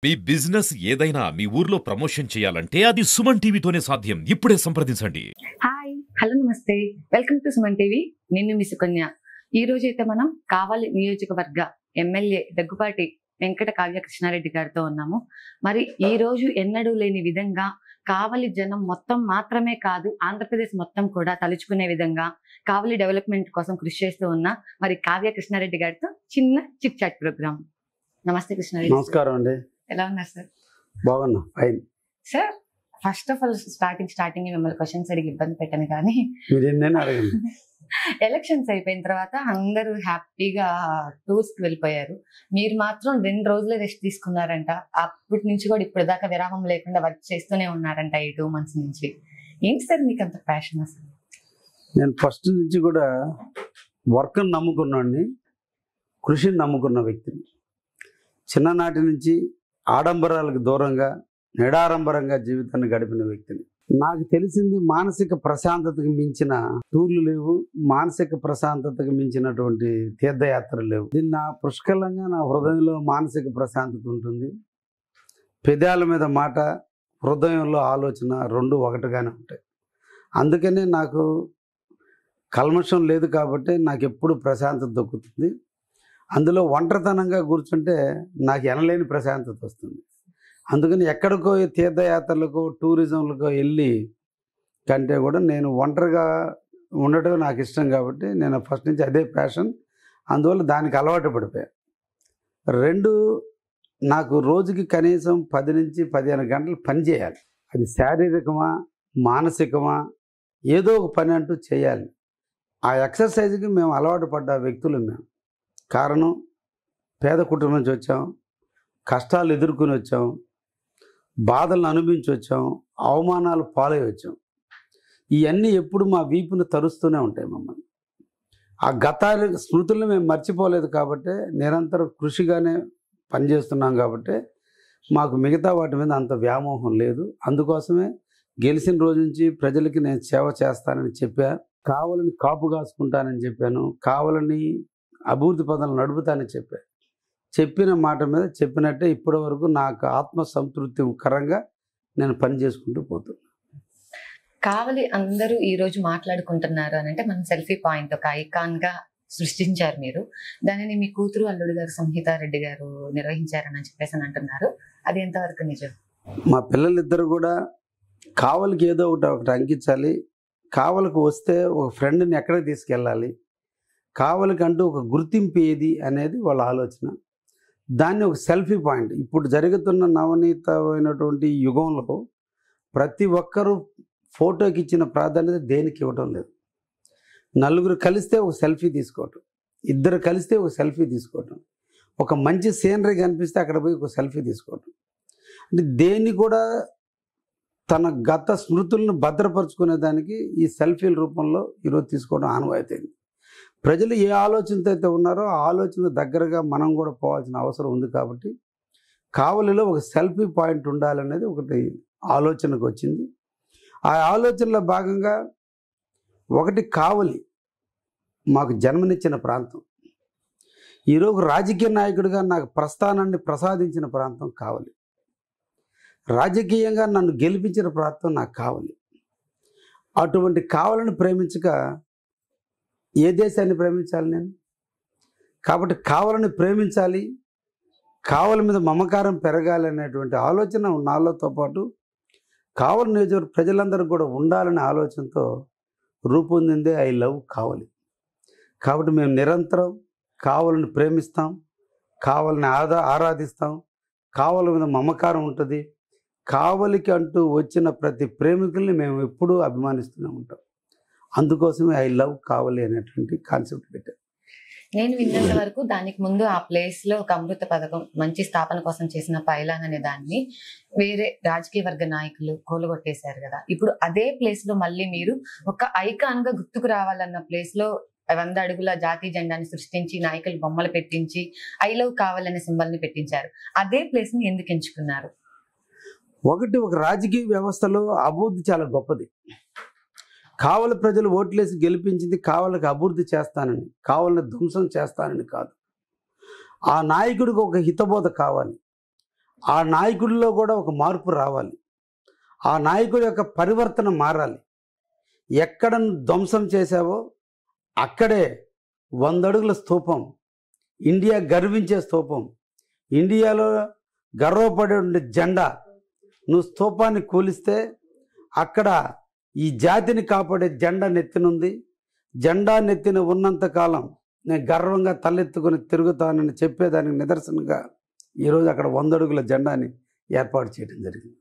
మీ business ఏదైనా మీ ఊర్లో promotion చేయాలంటే అది సుమన్ టీవీతోనే సాధ్యం. ఇప్పుడే సంప్రదించండి. హాయ్ హలో నమస్తే వెల్కమ్ టు సుమన్ టీవీ. నేను మీ సుకన్య. ఈ రోజు అయితే మనం కావలి నియోజకవర్గ ఎమ్మెల్యే దగ్గుపాటి వెంకట కావ్య కృష్ణారెడ్డి గారితో ఉన్నాము. మరి ఈ రోజు ఎన్నడూ లేని విధంగా కావలి జనం మొత్తం మాత్రమే కాదు, ఆంధ్రప్రదేశ్ మొత్తం కూడా తలుచుకునే విధంగా కావలి డెవలప్మెంట్ కోసం కృషి చేస్తూ ఉన్న మరి కావ్య కృష్ణారెడ్డి గారితో చిన్న చిట్ చాట్ ప్రోగ్రామ్. నమస్తే కృష్ణారెడ్డి. నమస్కారం అండి. ఎలా ఉన్నారు సార్? బాగున్నా, fine. Sir first of all starting మిమ్మల్ని క్వశ్చన్స్ అడిగి ఇబ్బంది పెట్టాను, కానీ మీరు ఎన్నైనా అడగండి. ఎలక్షన్స్ అయిపోయిన తర్వాత అందరూ హ్యాపీగా టూర్స్ కి వెళ్ళిపోయారు. మీరు మాత్రం 2 రోజులే రెస్ట్ తీసుకున్నారంట. అప్పటి నుంచి కూడా ఇప్పుడు దాకా విరామం లేకుండా వర్క్ చేస్తూనే ఉన్నారంట ఈ 2 months నుంచి. ఏంటి సార్ మీకు అంత ప్యాషన్ అసలు? నేను ఫస్ట్ నుంచి కూడా వర్క్ని నమ్ముకున్నాండి, కృషిని నమ్ముకున్న వ్యక్తిని. చిన్ననాటి నుంచి ఆడంబరాలకు దూరంగా నిడారంబరంగా జీవితాన్ని గడిపిన వ్యక్తిని. నాకు తెలిసింది మానసిక ప్రశాంతతకు మించిన టూర్లు లేవు, మానసిక ప్రశాంతతకు మించినటువంటి తీర్థయాత్రలు లేవు. దీన్ని నా పుష్కలంగా నా హృదయంలో మానసిక ప్రశాంతత ఉంటుంది. పెదాల మీద మాట, హృదయంలో ఆలోచన రెండు ఒకటిగానే ఉంటాయి. అందుకనే నాకు కల్మషం లేదు కాబట్టి నాకు ఎప్పుడు ప్రశాంతత దొక్కుతుంది. అందులో ఒంటరితనంగా కూర్చుంటే నాకు ఎనలేని ప్రశాంతత వస్తుంది. అందుకని ఎక్కడికో తీర్థయాత్రలకు టూరిజంలకు వెళ్ళి కంటే కూడా నేను ఒంటరిగా ఉండటం నాకు ఇష్టం కాబట్టి నేను ఫస్ట్ నుంచి అదే ప్యాషన్. అందువల్ల దానికి అలవాటు పడిపోయాను. 2, నాకు రోజుకి కనీసం 10 నుంచి 15 గంటలు పని చేయాలి. అది శారీరకమా మానసికమా ఏదో ఒక పని అంటూ చేయాలి. ఆ ఎక్సర్సైజ్కి మేము అలవాటు పడ్డ వ్యక్తులు మేము. కారణం, పేద కుటుంబం నుంచి వచ్చాం, కష్టాలు ఎదుర్కొని వచ్చాం, బాధలను అనుభవించి వచ్చాం, అవమానాలు పాలై వచ్చాం. ఇవన్నీ ఎప్పుడు మా వీపును తరుస్తూనే ఉంటాయి మమ్మల్ని. ఆ గత స్మృతులను మేము మర్చిపోలేదు కాబట్టి నిరంతరం కృషిగానే పనిచేస్తున్నాం కాబట్టి మాకు మిగతా వాటి మీద అంత వ్యామోహం లేదు. అందుకోసమే గెలిచిన రోజు నుంచి ప్రజలకి నేను సేవ చేస్తానని చెప్పా, కావాలని కాపు కాసుకుంటానని చెప్పాను, కావాలని అభివృద్ధి పదాలు నడుపుతానని చెప్పా. చెప్పిన మాట మీద చెప్పినట్టే ఇప్పటి వరకు నాకు ఆత్మ సంతృప్తికరంగా నేను పని చేసుకుంటూ పోతున్నాను. కావలి అందరూ ఈ రోజు మాట్లాడుకుంటున్నారు అని అంటే మనం సెల్ఫీ పాయింట్ ఒక ఐకాన్ గా సృష్టించారు మీరు. దానిని మీ కూతురు అల్లుడు గారు సంహితారెడ్డి గారు నిర్వహించారని చెప్పేసి అని అంటున్నారు. అది ఎంతవరకు నిజం? మా పిల్లలిద్దరు కూడా కావలికి ఏదో ఒకటి అంకించాలి, కావలికి వస్తే ఒక ఫ్రెండ్ని ఎక్కడికి తీసుకెళ్ళాలి, కావలికి అంటూ ఒక గుర్తింపు ఏది అనేది వాళ్ళ ఆలోచన. దాన్ని ఒక సెల్ఫీ పాయింట్. ఇప్పుడు జరుగుతున్న నవనీతమైనటువంటి యుగంలో ప్రతి ఒక్కరూ ఫోటోకి ఇచ్చిన ప్రాధాన్యత దేనికి ఇవ్వడం లేదు. నలుగురు కలిస్తే ఒక సెల్ఫీ తీసుకోవటం, 2 కలిస్తే ఒక సెల్ఫీ తీసుకోవటం, ఒక మంచి సీనరీ కనిపిస్తే అక్కడ పోయి ఒక సెల్ఫీ తీసుకోవటం. అంటే దేన్ని కూడా తన గత స్మృతులను భద్రపరుచుకునే దానికి ఈ సెల్ఫీల రూపంలో ఈరోజు తీసుకోవడం ఆనవాయితీంది. ప్రజలు ఏ ఆలోచనతో అయితే ఉన్నారో ఆ ఆలోచన దగ్గరగా మనం కూడా పోవాల్సిన అవసరం ఉంది. కాబట్టి కావలిలో ఒక సెల్ఫీ పాయింట్ ఉండాలనేది ఒకటి ఆలోచనకు వచ్చింది. ఆ ఆలోచనలో భాగంగా ఒకటి, కావలి మాకు జన్మనిచ్చిన ప్రాంతం. ఈరోజు రాజకీయ నాయకుడిగా నాకు ప్రస్థానాన్ని ప్రసాదించిన ప్రాంతం కావలి. రాజకీయంగా నన్ను గెలిపించిన ప్రాంతం నాకు కావలి. అటువంటి కావలిని ప్రేమించక ఏ దేశాన్ని ప్రేమించాలి నేను? కాబట్టి కావలిని ప్రేమించాలి, కావలి మీద మమకారం పెరగాలి అనేటువంటి ఆలోచన నాలోతో పాటు కావలి నియోజకవర్గ ప్రజలందరూ కూడా ఉండాలనే ఆలోచనతో రూపొందిందే ఐ లవ్ కావలి. కాబట్టి మేము నిరంతరం కావలిని ప్రేమిస్తాం, కావలిని ఆరాధిస్తాం, కావలి మీద మమకారం ఉంటుంది. కావలికి అంటూ వచ్చిన ప్రతి ప్రేమికుల్ని మేము ఎప్పుడూ అభిమానిస్తూనే ఉంటాం. అందుకోసమే ఐ లవ్ కావలి అనేటువంటి కాన్సెప్ట్ పెట్టారు. నేను విన్నంత వరకు దానికి ముందు ఆ ప్లేస్ లో ఒక అమృత పథకం మంచి స్థాపన కోసం చేసిన పైలాన్ అనే దాన్ని వేరే రాజకీయ వర్గ నాయకులు కూలగొట్టేశారు కదా. ఇప్పుడు అదే ప్లేస్ లో మళ్ళీ మీరు ఒక ఐకాన్ గా గుర్తుకు రావాలన్న ప్లేస్ లో 100 అడుగుల జాతీయ జెండాని సృష్టించి నాయకులు బొమ్మలు పెట్టించి ఐ లవ్ కావలి అనే సింబల్ ని పెట్టించారు. అదే ప్లేస్ ని ఎందుకు ఎంచుకున్నారు? ఒకటి, ఒక రాజకీయ వ్యవస్థలో అభివృద్ధి చాలా గొప్పది. కావలి ప్రజలు ఓట్లేసి గెలిపించింది కావలికి అభివృద్ధి చేస్తానని, కావలిని ధ్వంసం చేస్తానని కాదు. ఆ నాయకుడికి ఒక హితబోధ కావాలి. ఆ నాయకుడిలో కూడా ఒక మార్పు రావాలి. ఆ నాయకుడి యొక్క పరివర్తన మారాలి. ఎక్కడ ధ్వంసం చేశావో అక్కడే 100 అడుగుల స్తూపం, ఇండియా గర్వించే స్తూపం, ఇండియాలో గర్వపడే జెండా, నువ్వు స్తూపాన్ని కూలిస్తే అక్కడ ఈ జాతిని కాపాడే జెండా నెత్తినుంది. జెండా నెత్తిన ఉన్నంతకాలం నేను గర్వంగా తలెత్తుకుని తిరుగుతానని చెప్పేదానికి నిదర్శనంగా ఈరోజు అక్కడ 100 అడుగుల జెండాని ఏర్పాటు చేయడం జరిగింది.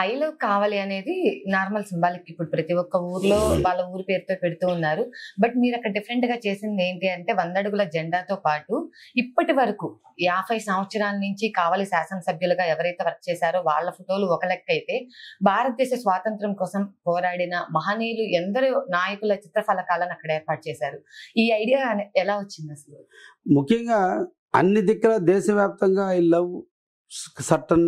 ఐ లవ్ కావాలి అనేది నార్మల్ సింబాలిక్. ఇప్పుడు ప్రతి ఒక్క ఊర్లో వాళ్ళ ఊరి పేరుతో పెడుతూ ఉన్నారు. బట్ మీరు అక్కడ డిఫరెంట్ గా చేసింది ఏంటి అంటే 100 అడుగుల జెండాతో పాటు ఇప్పటి వరకు 50 సంవత్సరాల నుంచి కావలి శాసనసభ్యులుగా ఎవరైతే వర్క్ చేశారో వాళ్ళ ఫోటోలు ఒక లెక్క అయితే, భారతదేశ స్వాతంత్రం కోసం పోరాడిన మహనీయులు ఎందరో నాయకుల చిత్రఫలకాలను అక్కడ ఏర్పాటు చేశారు. ఈ ఐడియా ఎలా వచ్చింది అసలు? ముఖ్యంగా అన్ని దిక్కుల దేశవ్యాప్తంగా ఐ లవ్ సర్టన్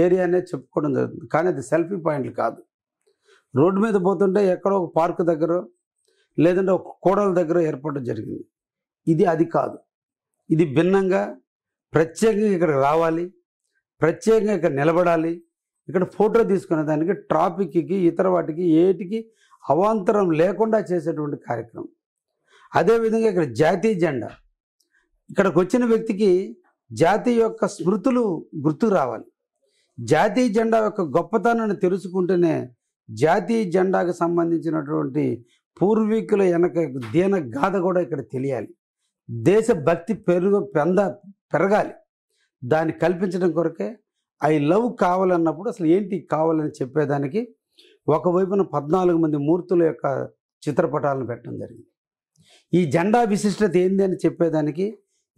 ఏరియానే చెప్పుకోవడం జరుగుతుంది. కానీ అది సెల్ఫీ పాయింట్లు కాదు. రోడ్డు మీద పోతుంటే ఎక్కడో ఒక పార్క్ దగ్గర లేదంటే ఒక కూడల దగ్గర ఏర్పడడం జరిగింది. అది కాదు. ఇది భిన్నంగా ప్రత్యేకంగా ఇక్కడికి రావాలి, ప్రత్యేకంగా ఇక్కడ నిలబడాలి, ఇక్కడ ఫోటో తీసుకునే దానికి ట్రాఫిక్కి ఇతర వాటికి ఏటికి అవాంతరం లేకుండా చేసేటువంటి కార్యక్రమం. అదేవిధంగా ఇక్కడ జాతీయ జెండా, ఇక్కడికి వచ్చిన వ్యక్తికి జాతీయ యొక్క స్మృతులు గుర్తుకు రావాలి. జాతీయ జెండా యొక్క గొప్పతనాన్ని తెలుసుకుంటేనే జాతీయ జెండాకు సంబంధించినటువంటి పూర్వీకుల వెనక దీన గాథ కూడా ఇక్కడ తెలియాలి. దేశభక్తి పెరగాలి. దాన్ని కల్పించడం కొరకే ఐ లవ్ కావాలన్నప్పుడు అసలు ఏంటి కావాలని చెప్పేదానికి ఒకవైపున 14 మంది మూర్తుల యొక్క చిత్రపటాలను పెట్టడం జరిగింది. ఈ జెండా విశిష్టత ఏంది అని చెప్పేదానికి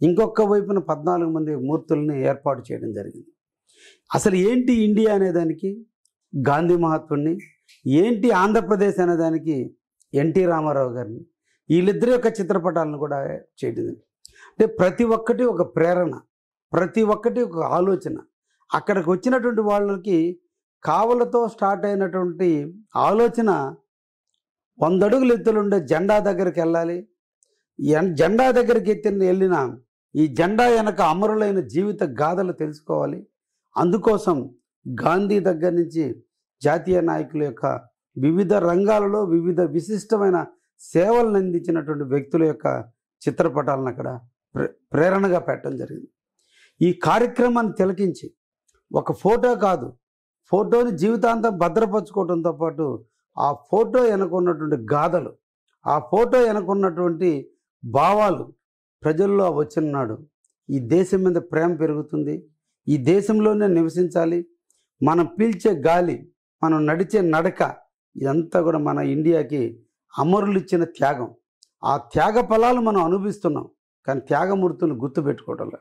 ఇంకొక వైపున 14 మంది మూర్తుల్ని ఏర్పాటు చేయడం జరిగింది. అసలు ఏంటి ఇండియా అనేదానికి గాంధీ మహాత్ముడిని, ఏంటి ఆంధ్రప్రదేశ్ అనేదానికి ఎన్టీ రామారావు గారిని, వీళ్ళిద్దరి యొక్క చిత్రపటాలను కూడా చేయడం. అంటే ప్రతి ఒక్కటి ఒక ప్రేరణ, ప్రతి ఒక్కటి ఒక ఆలోచన. అక్కడికి వచ్చినటువంటి వాళ్ళకి కావలతో స్టార్ట్ అయినటువంటి ఆలోచన 100 అడుగుల ఎత్తులుండే జెండా దగ్గరికి వెళ్ళాలి. జెండా దగ్గరికి వెళ్ళిన ఈ జెండా వెనక అమరులైన జీవిత గాథలు తెలుసుకోవాలి. అందుకోసం గాంధీ దగ్గర నుంచి జాతీయ నాయకుల యొక్క వివిధ రంగాలలో వివిధ విశిష్టమైన సేవలను అందించినటువంటి వ్యక్తుల యొక్క చిత్రపటాలను అక్కడ ప్రేరణగా పెట్టడం జరిగింది. ఈ కార్యక్రమాన్ని తిలకించి ఒక ఫోటో కాదు, ఫోటోని జీవితాంతం భద్రపరచుకోవడంతో పాటు ఆ ఫోటో వెనకున్నటువంటి గాథలు, ఆ ఫోటో వెనకున్నటువంటి భావాలు ప్రజల్లో వచ్చినాడు ఈ దేశం మీద ప్రేమ పెరుగుతుంది, ఈ దేశంలోనే నివసించాలి, మనం పీల్చే గాలి, మనం నడిచే నడక, ఇదంతా కూడా మన ఇండియాకి అమరులు ఇచ్చిన త్యాగం. ఆ త్యాగ ఫలాలు మనం అనుభవిస్తున్నాం. కానీ త్యాగమూర్తులను గుర్తుపెట్టుకోవడంలో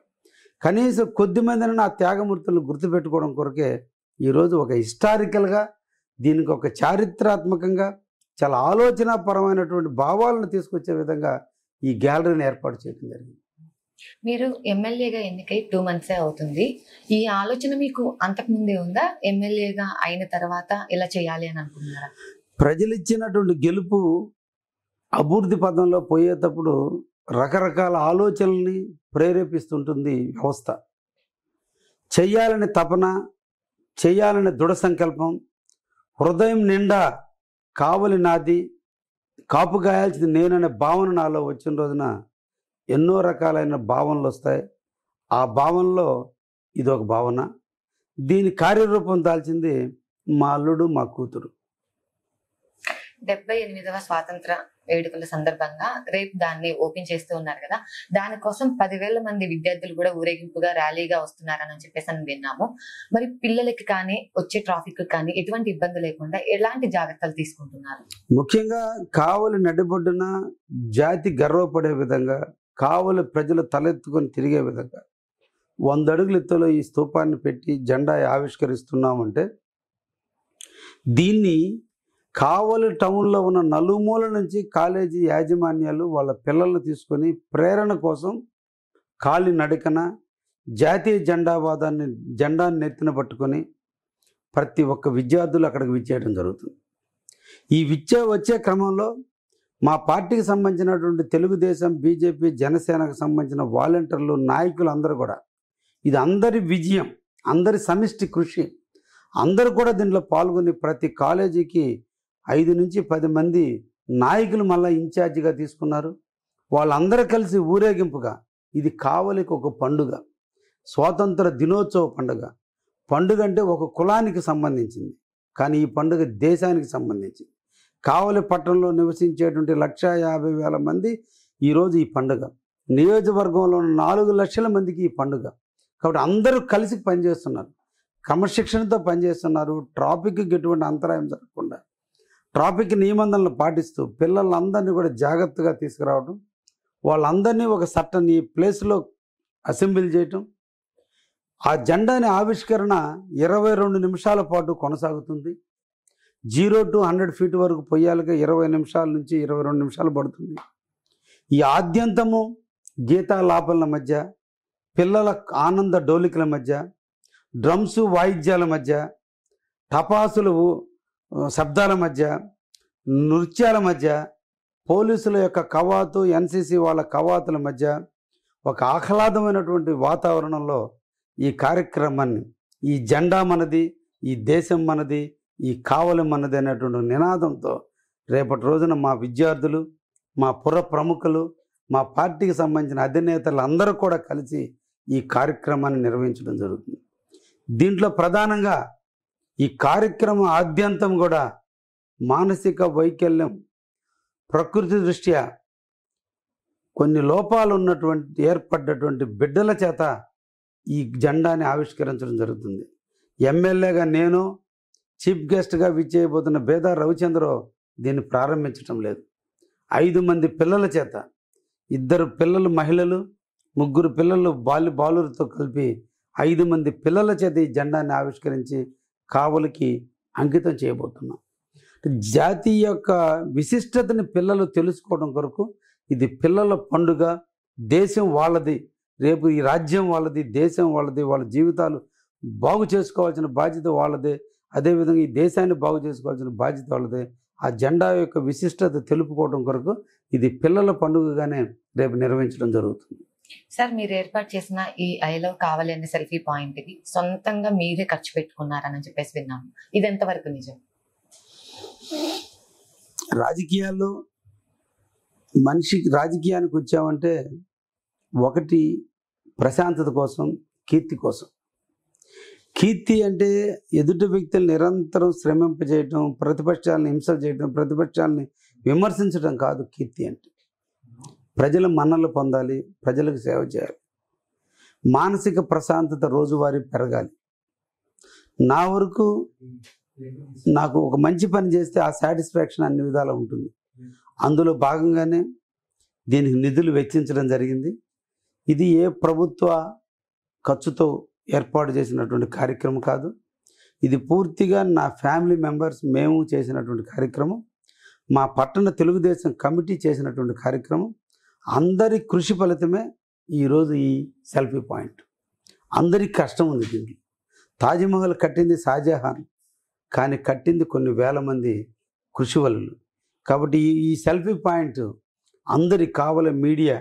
కనీసం కొద్ది మందిని ఆ త్యాగమూర్తులను గుర్తుపెట్టుకోవడం కొరకే ఈరోజు ఒక హిస్టారికల్గా, దీనికి ఒక చారిత్రాత్మకంగా చాలా ఆలోచనాపరమైనటువంటి భావాలను తీసుకొచ్చే విధంగా ఈ గ్యాలరీని ఏర్పాటు చేయడం జరిగింది. మీరు ఎమ్మెల్యేగా ఎన్నికై 2 months అవుతుంది. ఈ ఆలోచన మీకు అంతకుముందే ఉందా? ఎమ్మెల్యేగా అయిన తర్వాత ఇలా చేయాలి అని అనుకున్నారా? ప్రజలు ఇచ్చినటువంటి గెలుపు అభివృద్ధి పదంలో పోయేటప్పుడు రకరకాల ఆలోచనల్ని ప్రేరేపిస్తుంటుంది వ్యవస్థ. చెయ్యాలని తపన, చెయ్యాలని దృఢ సంకల్పం, హృదయం నిండా కావలి నాది, కాపు గాయాల్సింది నేననే భావన నాలో వచ్చిన రోజున ఎన్నో రకాలైన భావనలు వస్తాయి. ఆ భావనలో ఇదొక భావన. దీని కార్యరూపం దాల్చింది మా అల్లుడు, మా కూతురు. 78వ స్వాతంత్ర వేడుకల సందర్భంగా రేపు దాన్ని ఓపెన్ చేస్తూ ఉన్నారు కదా, దానికోసం 10,000 మంది విద్యార్థులు కూడా ఊరేగింపుగా ర్యాలీగా వస్తున్నారని చెప్పేసి అని విన్నాము. మరి పిల్లలకి కానీ వచ్చే ట్రాఫిక్ కానీ ఎటువంటి ఇబ్బంది లేకుండా ఎలాంటి జాగ్రత్తలు తీసుకుంటున్నారు? ముఖ్యంగా కావలి నడిబొడ్డున జాతి గర్వపడే విధంగా, కావలి ప్రజలు తలెత్తుకొని తిరిగే విధంగా 100 అడుగుల ఎత్తులో ఈ స్తూపాన్ని పెట్టి జెండా ఆవిష్కరిస్తున్నామంటే దీన్ని కావలి టౌన్లో ఉన్న నలుమూల నుంచి కాలేజీ యాజమాన్యాలు వాళ్ళ పిల్లల్ని తీసుకొని ప్రేరణ కోసం కాలి నడకన జాతీయ జెండాని నెత్తిన పట్టుకొని ప్రతి ఒక్క విద్యార్థులు అక్కడికి విచ్చేయడం జరుగుతుంది. ఈ వచ్చే క్రమంలో మా పార్టీకి సంబంధించినటువంటి తెలుగుదేశం, బీజేపీ, జనసేనకు సంబంధించిన వాలంటీర్లు, నాయకులు అందరూ కూడా ఇది అందరి విజయం, అందరి సమిష్టి కృషి. అందరూ కూడా దీంట్లో పాల్గొని ప్రతి కాలేజీకి 5 నుంచి 10 మంది నాయకులు మళ్ళీ ఇన్ఛార్జిగా తీసుకున్నారు. వాళ్ళందరూ కలిసి ఊరేగింపుగా ఇది కావలికి ఒక పండుగ, స్వాతంత్ర దినోత్సవ పండుగ. పండుగ అంటే ఒక కులానికి సంబంధించింది, కానీ ఈ పండుగ దేశానికి సంబంధించింది. కావలి పట్టణంలో నివసించేటువంటి 1,50,000 మంది ఈరోజు ఈ పండుగ, నియోజకవర్గంలో 4 లక్షల మందికి ఈ పండుగ. కాబట్టి అందరూ కలిసి పనిచేస్తున్నారు, క్రమశిక్షణతో పనిచేస్తున్నారు. ట్రాఫిక్కి ఎటువంటి అంతరాయం జరగకుండా ట్రాఫిక్ నిబంధనలు పాటిస్తూ పిల్లలందరినీ కూడా జాగ్రత్తగా తీసుకురావడం, వాళ్ళందరినీ ఒక సర్టన్ ఈ ప్లేస్లో అసెంబ్లీ చేయటం. ఆ జెండాని ఆవిష్కరణ 22 నిమిషాల పాటు కొనసాగుతుంది. 0 to 100 feet వరకు పొయ్యాలిగా 20 నిమిషాల నుంచి 22 నిమిషాలు పడుతుంది. ఈ ఆద్యంతము గీతాలాపనల మధ్య, పిల్లల ఆనంద డోలికల మధ్య, డ్రమ్స్ వాయిద్యాల మధ్య, టపాసులు శబ్దాల మధ్య, నృత్యాల మధ్య, పోలీసుల యొక్క కవాతు, ఎన్సీసీ వాళ్ళ కవాతుల మధ్య ఒక ఆహ్లాదమైనటువంటి వాతావరణంలో ఈ కార్యక్రమాన్ని, ఈ జెండా మనది, ఈ దేశం మనది, ఈ కావలి మనది అనేటువంటి నినాదంతో రేపటి రోజున మా విద్యార్థులు, మా పుర ప్రముఖులు, మా పార్టీకి సంబంధించిన అధినేతలు అందరూ కూడా కలిసి ఈ కార్యక్రమాన్ని నిర్వహించడం జరుగుతుంది. దీంట్లో ప్రధానంగా ఈ కార్యక్రమం ఆద్యంతం కూడా మానసిక వైకల్యం, ప్రకృతి దృష్ట్యా కొన్ని లోపాలు ఉన్నటువంటి ఏర్పడ్డటువంటి బిడ్డల చేత ఈ జెండాని ఆవిష్కరించడం జరుగుతుంది. ఎమ్మెల్యేగా నేను, చీఫ్ గెస్ట్గా విచ్చేయబోతున్న బేదా రవిచంద్రరావు దీన్ని ప్రారంభించడం లేదు. 5 మంది పిల్లల చేత, 2 పిల్లలు మహిళలు, 3 పిల్లలు బాలులతో కలిపి 5 మంది పిల్లల చేత ఈ జెండాన్ని ఆవిష్కరించి కావలికి అంకితం చేయబోతున్నాం. జాతీయ యొక్క విశిష్టతని పిల్లలు తెలుసుకోవడం కొరకు ఇది పిల్లల పండుగ. దేశం వాళ్ళది, రేపు ఈ రాజ్యం వాళ్ళది, దేశం వాళ్ళది, వాళ్ళ జీవితాలు బాగు చేసుకోవాల్సిన బాధ్యత వాళ్ళదే. అదేవిధంగా ఈ దేశాన్ని బాగు చేసుకోవాల్సిన బాధ్యత వాళ్ళదే. ఆ జెండా యొక్క విశిష్టత తెలుపుకోవడం కొరకు ఇది పిల్లల పండుగగానే రేపు నిర్వహించడం జరుగుతుంది. సార్, మీరు ఏర్పాటు చేసిన ఈ ఐ లవ్ కావాలి అనే సెల్ఫీ పాయింట్ కి సొంతంగా మీరే ఖర్చు పెట్టుకున్నారని చెప్పేసి విన్నాము. ఇది ఎంతవరకు నిజం? రాజకీయాల్లో రాజకీయానికి వచ్చామంటే ఒకటి ప్రశాంతత కోసం, కీర్తి కోసం. కీర్తి అంటే ఎదుటి వ్యక్తులు నిరంతరం శ్రమింపజేయటం, ప్రతిపక్షాలను హింస చేయటం, ప్రతిపక్షాలని విమర్శించడం కాదు. కీర్తి అంటే ప్రజల మన్ననలు పొందాలి, ప్రజలకు సేవ చేయాలి, మానసిక ప్రశాంతత రోజువారీ పెరగాలి. నా వరకు నాకు ఒక మంచి పని చేస్తే ఆ సాటిస్ఫాక్షన్ అన్ని విధాలా ఉంటుంది. అందులో భాగంగానే దీనికి నిధులు వెచ్చించడం జరిగింది. ఇది ఏ ప్రభుత్వ ఖర్చుతో ఏర్పాటు చేసినటువంటి కార్యక్రమం కాదు. ఇది పూర్తిగా నా ఫ్యామిలీ మెంబర్స్ మేము చేసినటువంటి కార్యక్రమం. మా పట్టణ తెలుగుదేశం కమిటీ చేసినటువంటి కార్యక్రమం. అందరి కృషి ఫలితమే ఈరోజు ఈ సెల్ఫీ పాయింట్. అందరికి కష్టం ఉంది దీంట్లో. తాజ్మహల్ కట్టింది షాజహాన్, కానీ కట్టింది కొన్ని వేల మంది కృషి వలలు. కాబట్టి ఈ సెల్ఫీ పాయింట్ అందరి కావలి మీడియా,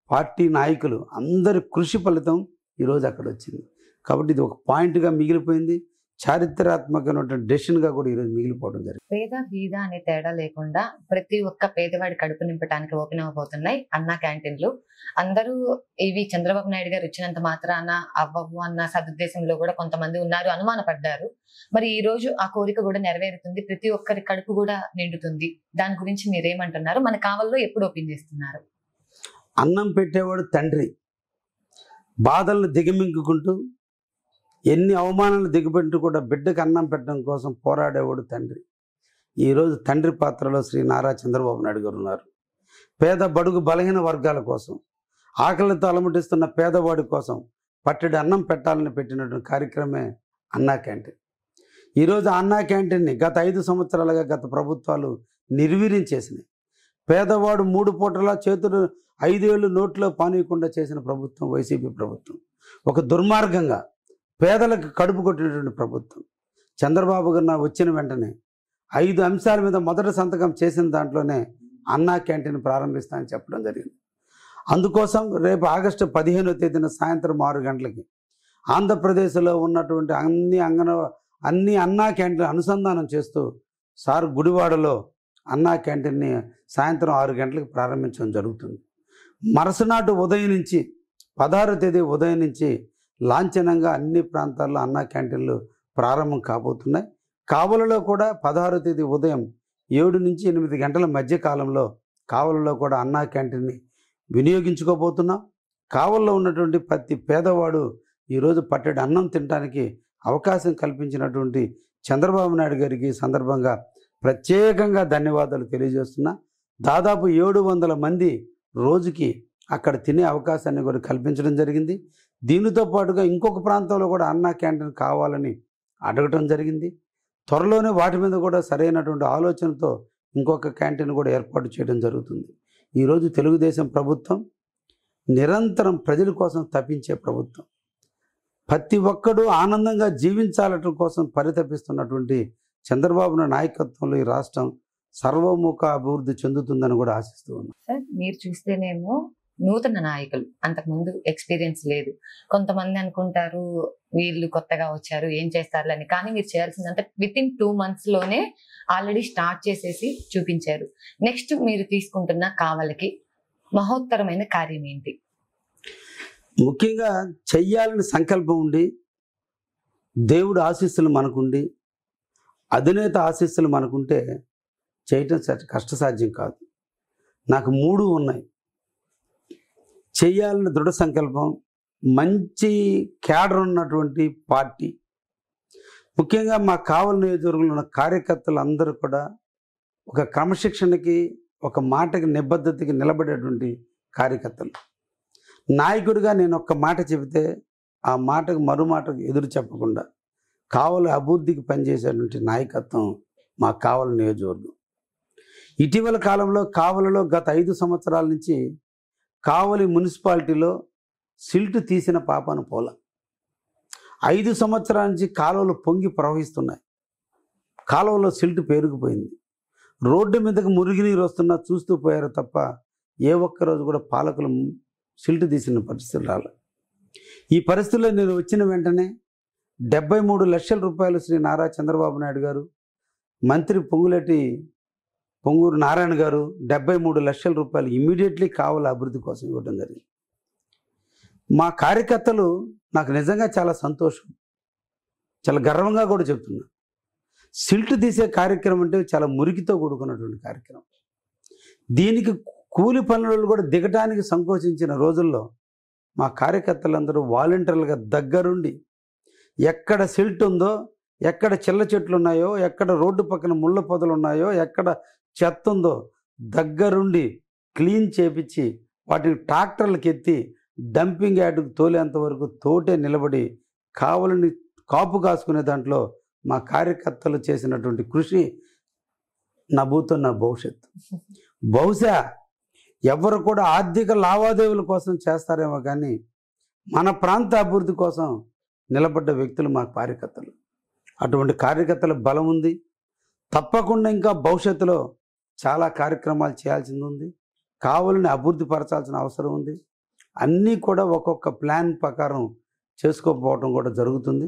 పార్టీ నాయకులు అందరి కృషి ఫలితం ఈరోజు అక్కడ వచ్చింది. కాబట్టి ఇది ఒక పాయింట్గా మిగిలిపోయింది, చారిత్రాత్మకమైనటువంటి డెసిషన్గా కూడా ఈరోజు మిగిలిపోవడం జరిగింది. పేద బీద అనే తేడా లేకుండా ప్రతి ఒక్క పేదవాడి కడుపు నింపడానికి ఓపెన్ అవ్వబోతున్నాయి అన్నా క్యాంటీన్లు. అందరూ ఇవి చంద్రబాబు నాయుడు గారు ఇచ్చినంత మాత్రాన అవ్వవు అన్న సదుద్దేశంలో కూడా కొంతమంది ఉన్నారు, అనుమానపడ్డారు. మరి ఈ రోజు ఆ కోరిక కూడా నెరవేరుతుంది, ప్రతి ఒక్కరి కడుపు కూడా నిండుతుంది. దాని గురించి మీరేమంటున్నారు? మన కావల్లో ఎప్పుడు ఓపెన్ చేస్తున్నారు? అన్నం పెట్టేవాడు తండ్రి. బాధలను దిగమింగుకుంటూ ఎన్ని అవమానాలు దిగబెట్టు కూడా బిడ్డకు అన్నం పెట్టడం కోసం పోరాడేవాడు తండ్రి. ఈరోజు తండ్రి పాత్రలో శ్రీ నారా చంద్రబాబు నాయుడు గారు ఉన్నారు. పేద బడుగు బలహీన వర్గాల కోసం, ఆకలితో అలమటిస్తున్న పేదవాడి కోసం పట్టెడు అన్నం పెట్టాలని పెట్టినటువంటి కార్యక్రమే అన్నా క్యాంటీన్. ఈరోజు అన్నా క్యాంటీన్ని గత 5 సంవత్సరాలుగా గత ప్రభుత్వాలు నిర్వీర్యం చేసినాయి. పేదవాడు 3 పూటలా చేతులు 5 ఏళ్ళు నోట్లో పానీయకుండా చేసిన ప్రభుత్వం వైసీపీ ప్రభుత్వం. ఒక దుర్మార్గంగా పేదలకు కడుపు కొట్టినటువంటి ప్రభుత్వం. చంద్రబాబు గారు వచ్చిన వెంటనే 5 అంశాల మీద మొదటి సంతకం చేసిన దాంట్లోనే అన్నా క్యాంటీన్ ప్రారంభిస్తానని చెప్పడం జరిగింది. అందుకోసం రేపు ఆగస్టు 15వ తేదీన సాయంత్రం 6 గంటలకి ఆంధ్రప్రదేశ్లో ఉన్నటువంటి అన్ని అన్నా క్యాంటీన్లు అనుసంధానం చేస్తూ సార్ గుడివాడలో అన్నా క్యాంటీన్ని సాయంత్రం 6 గంటలకు ప్రారంభించడం జరుగుతుంది. మరుసనాటి ఉదయం నుంచి 16వ తేదీ ఉదయం నుంచి లాంఛనంగా అన్ని ప్రాంతాల్లో అన్నా క్యాంటీన్లు ప్రారంభం కాబోతున్నాయి. కావలలో కూడా 16వ తేదీ ఉదయం 7 నుంచి 8 గంటల మధ్య కాలంలో కావలలో కూడా అన్నా క్యాంటీన్ని వినియోగించుకోబోతున్నాం. కావల్లో ఉన్నటువంటి ప్రతి పేదవాడు ఈరోజు పట్టెడు అన్నం తినడానికి అవకాశం కల్పించినటువంటి చంద్రబాబు నాయుడు గారికి సందర్భంగా ప్రత్యేకంగా ధన్యవాదాలు తెలియజేస్తున్నా. దాదాపు 700 మంది రోజుకి అక్కడ తినే అవకాశాన్ని కూడా కల్పించడం జరిగింది. దీనితో పాటుగా ఇంకొక ప్రాంతంలో కూడా అన్నా క్యాంటీన్ కావాలని అడగటం జరిగింది. త్వరలోనే వాటి మీద కూడా సరైనటువంటి ఆలోచనతో ఇంకొక క్యాంటీన్ కూడా ఏర్పాటు చేయడం జరుగుతుంది. ఈరోజు తెలుగుదేశం ప్రభుత్వం నిరంతరం ప్రజల కోసం తప్పించే ప్రభుత్వం. ప్రతి ఒక్కడూ ఆనందంగా జీవించాలటం కోసం పరితపిస్తున్నటువంటి చంద్రబాబు నాయుడు నాయకత్వంలో ఈ రాష్ట్రం సర్వముఖ అభివృద్ధి చెందుతుందని కూడా ఆశిస్తూ ఉన్నాం. సార్, మీరు చూస్తేనేమో నూతన నాయకులు, అంతకుముందు ఎక్స్పీరియన్స్ లేదు. కొంతమంది అనుకుంటారు వీళ్ళు కొత్తగా వచ్చారు ఏం చేస్తారు అని, కానీ మీరు చేయాల్సిందంటే వితిన్ 2 months లోనే ఆల్రెడీ స్టార్ట్ చేసేసి చూపించారు. నెక్స్ట్ మీరు తీసుకుంటున్న కావలికి మహోత్తరమైన కార్యం ఏంటి? ముఖ్యంగా చెయ్యాలని సంకల్పం ఉండి, దేవుడు ఆశీస్సులు మనకుండి, అధినేత ఆశీస్సులు మనకుంటే చేయటం కష్టసాధ్యం కాదు. నాకు 3 ఉన్నాయి. చెయ్యాలని దృఢ సంకల్పం, మంచి క్యాడర్ ఉన్నటువంటి పార్టీ, ముఖ్యంగా మా కావలి నియోజకవర్గంలో ఉన్న కార్యకర్తలు అందరూ కూడా ఒక క్రమశిక్షణకి, ఒక మాటకి, నిబద్ధతకి నిలబడేటువంటి కార్యకర్తలు. నాయకుడిగా నేను ఒక్క మాట చెబితే ఆ మాటకు మరో మాటకు ఎదురు చెప్పకుండా కావలి అభివృద్ధికి పనిచేసేటువంటి నాయకత్వం మా కావలి నియోజకవర్గం. ఇటీవల కాలంలో కావలిలో గత 5 సంవత్సరాల నుంచి కావలి మున్సిపాలిటీలో సిల్ట్ తీసిన పాపాన పోల. 5 సంవత్సరాల నుంచి కాలువలు పొంగి ప్రవహిస్తున్నాయి. కాలువలో సిల్ట్ పేరుకుపోయింది. రోడ్డు మీదకి మురుగునీరు వస్తున్నా చూస్తూ పోయారు తప్ప ఏ ఒక్కరోజు కూడా పాలకులు సిల్ట్ తీసిన పరిస్థితులు రాలేదు. ఈ పరిస్థితుల్లో నేను వచ్చిన వెంటనే 73 లక్షల రూపాయలు శ్రీ నారా చంద్రబాబు నాయుడు గారు, మంత్రి పొంగూరు నారాయణ గారు 73 లక్షల రూపాయలు ఇమ్మీడియట్లీ కావలి అభివృద్ధి కోసం ఇవ్వడం జరిగింది. మా కార్యకర్తలు నాకు నిజంగా చాలా సంతోషం, చాలా గర్వంగా కూడా చెప్తున్నా. సిల్ట్ తీసే కార్యక్రమం అంటే చాలా మురికితో కూడుకున్నటువంటి కార్యక్రమం. దీనికి కూలి పనులు కూడా దిగటానికి సంకోచించిన రోజుల్లో మా కార్యకర్తలందరూ వాలంటీర్లుగా దగ్గరుండి ఎక్కడ సిల్ట్ ఉందో, ఎక్కడ చిల్ల చెట్లు ఉన్నాయో, ఎక్కడ రోడ్డు పక్కన ముళ్ళ పొదలు ఉన్నాయో, ఎక్కడ చెత్త ఉందో దగ్గరుండి క్లీన్ చేపించి వాటిని ట్రాక్టర్లకు ఎత్తి డంపింగ్ యార్డుకు తోలేంత వరకు తోటే నిలబడి కావలిని కాపు కాసుకునే దాంట్లో మా కార్యకర్తలు చేసినటువంటి కృషి నా భూతో నా భవిష్యత్తు. బహుశా ఎవరు కూడా ఆర్థిక లావాదేవీల కోసం చేస్తారేమో కానీ మన ప్రాంత అభివృద్ధి కోసం నిలబడ్డ వ్యక్తులు మా కార్యకర్తలు. అటువంటి కార్యకర్తల బలం ఉంది. తప్పకుండా ఇంకా భవిష్యత్తులో చాలా కార్యక్రమాలు చేయాల్సింది ఉంది. కావలిని అభివృద్ధి పరచాల్సిన అవసరం ఉంది. అన్నీ కూడా ఒక్కొక్క ప్లాన్ ప్రకారం చేసుకోకపోవడం కూడా జరుగుతుంది.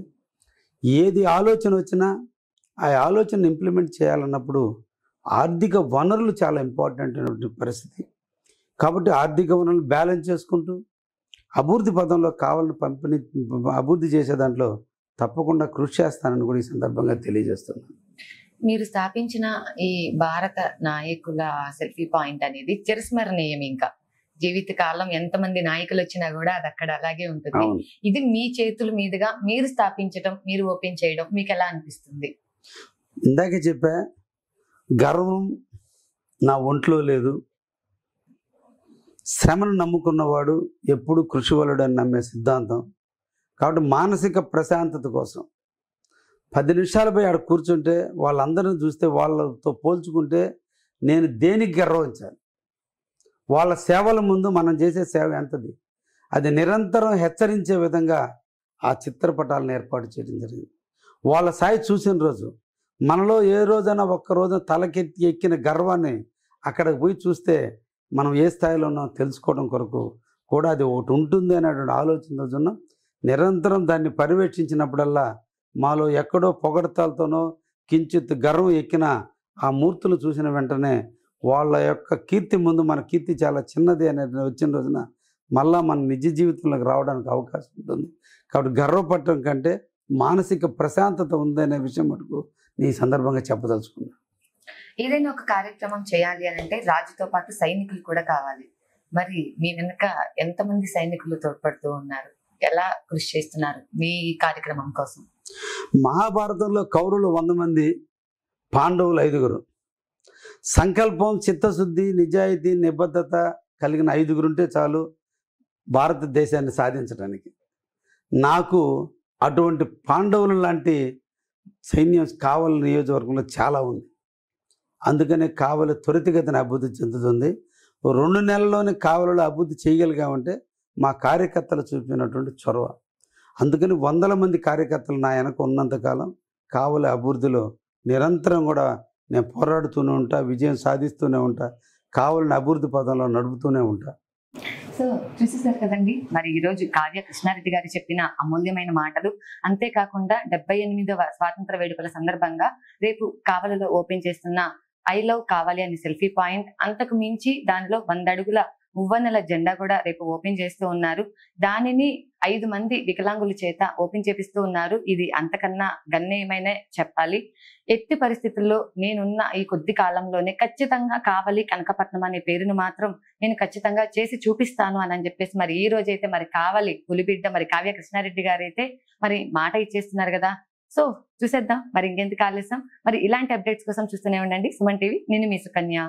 ఏది ఆలోచన వచ్చినా ఆ ఆలోచన ఇంప్లిమెంట్ చేయాలన్నప్పుడు ఆర్థిక వనరులు చాలా ఇంపార్టెంట్ అయినటువంటి పరిస్థితి. కాబట్టి ఆర్థిక వనరులు బ్యాలెన్స్ చేసుకుంటూ అభివృద్ధి పదంలో కావాలని అభివృద్ధి చేసే దాంట్లో తప్పకుండా కృషి చేస్తానని కూడా ఈ సందర్భంగా తెలియజేస్తున్నాను. మీరు స్థాపించిన ఈ భారత నాయకుల సెల్ఫీ పాయింట్ అనేది చిరస్మరణీయం. ఇంకా జీవితకాలం ఎంతమంది నాయకులు వచ్చినా కూడా అది అక్కడ అలాగే ఉంటుంది. ఇది మీ చేతుల మీదుగా మీరు స్థాపించడం, మీరు ఓపెన్ చేయడం మీకు ఎలా అనిపిస్తుంది? ఇందాకే చెప్పా, గర్వం నా ఒంట్లో లేదు. శ్రమను నమ్ముకున్నవాడు ఎప్పుడు కృషివలుడు అని నమ్మే సిద్ధాంతం. కాబట్టి మానసిక ప్రశాంతత కోసం 10 నిమిషాలపై ఆడ కూర్చుంటే వాళ్ళందరిని చూస్తే వాళ్ళతో పోల్చుకుంటే నేను దేనికి గర్వించాలి? వాళ్ళ సేవల ముందు మనం చేసే సేవ ఎంతది? అది నిరంతరం హెచ్చరించే విధంగా ఆ చిత్రపటాలను ఏర్పాటు చేయడం జరిగింది. వాళ్ళ స్థాయి చూసిన రోజు మనలో ఏ రోజైనా ఒక్క రోజున తలకెత్తి ఎక్కిన గర్వాన్ని అక్కడికి పోయి చూస్తే మనం ఏ స్థాయిలో ఉన్నామో తెలుసుకోవడం కొరకు కూడా అది ఒకటి ఉంటుంది అనేటువంటి ఆలోచన ఉన్నాం. నిరంతరం దాన్ని పర్యవేక్షించినప్పుడల్లా మాలో ఎక్కడో పొగడతాలతోనో కించిత్ గర్వం ఎక్కిన ఆ మూర్తులు చూసిన వెంటనే వాళ్ళ యొక్క కీర్తి ముందు మన కీర్తి చాలా చిన్నది అనేది వచ్చిన రోజున మళ్ళా మన నిజ జీవితంలోకి రావడానికి అవకాశం ఉంటుంది. కాబట్టి గర్వపడటం కంటే మానసిక ప్రశాంతత ఉందనే విషయం మటుకు నీ సందర్భంగా చెప్పదలుచుకున్నాను. ఏదైనా ఒక కార్యక్రమం చేయాలి అని అంటే రాజుతో పాటు సైనికులు కూడా కావాలి. మరి మీ వెనుక ఎంతమంది సైనికులు తోడ్పడుతూ ఉన్నారు? ఎలా కృషి చేస్తున్నారు మీ కార్యక్రమం కోసం? మహాభారతంలో కౌరవులు 100 మంది, పాండవులు 5. సంకల్పం, చిత్తశుద్ధి, నిజాయితీ, నిబద్ధత కలిగిన 5 ఉంటే చాలు భారతదేశాన్ని సాధించడానికి. నాకు అటువంటి పాండవులు లాంటి సైన్యం కావలి నియోజకవర్గంలో చాలా ఉంది. అందుకనే కావలి త్వరితగతిన అభివృద్ధి చెందుతుంది. 2 నెలల్లోనే కావలిలో అభివృద్ధి చేయగలిగామంటే మా కార్యకర్తలు చూపినటువంటి చొరవ. అందుకని 100 మంది కార్యకర్తలు నా వెనక ఉన్నంతకాలం కావలి అభివృద్ధిలో నిరంతరం కూడా నేను పోరాడుతూనే ఉంటా, విజయం సాధిస్తూనే ఉంటా, కావలిని అభివృద్ధి పదంలో నడుపుతూనే ఉంటా. సో చూసేసారు కదండి, మరి ఈరోజు కావ్య కృష్ణారెడ్డి గారు చెప్పిన అమూల్యమైన మాటలు. అంతేకాకుండా 78వ స్వాతంత్ర వేడుకల సందర్భంగా రేపు కావలిలో ఓపెన్ చేస్తున్న ఐ లవ్ కావాలి అని సెల్ఫీ పాయింట్, అంతకు మించి దానిలో 100 అడుగుల మువ్వన్నెల జెండా కూడా రేపు ఓపెన్ చేస్తూ ఉన్నారు. దానిని 5 మంది వికలాంగుల చేత ఓపెన్ చేపిస్తూ ఉన్నారు. ఇది అంతకన్నా గణనీయమైన చెప్పాలి. ఎట్టి పరిస్థితుల్లో నేనున్న ఈ కొద్ది కాలంలోనే ఖచ్చితంగా కావలి కనకపట్నం అనే పేరును మాత్రం నేను ఖచ్చితంగా చేసి చూపిస్తాను అని చెప్పేసి మరి ఈ రోజైతే మరి కావలి పులిబిడ్డ మరి కావ్య కృష్ణారెడ్డి గారు అయితే మరి మాట ఇచ్చేస్తున్నారు కదా. సో చూసేద్దాం మరి ఇంకెందుకు ఆలస్యం. మరి ఇలాంటి అప్డేట్స్ కోసం చూస్తూనే ఉండండి సుమన్ టీవీ. నేను మీ సుకన్య.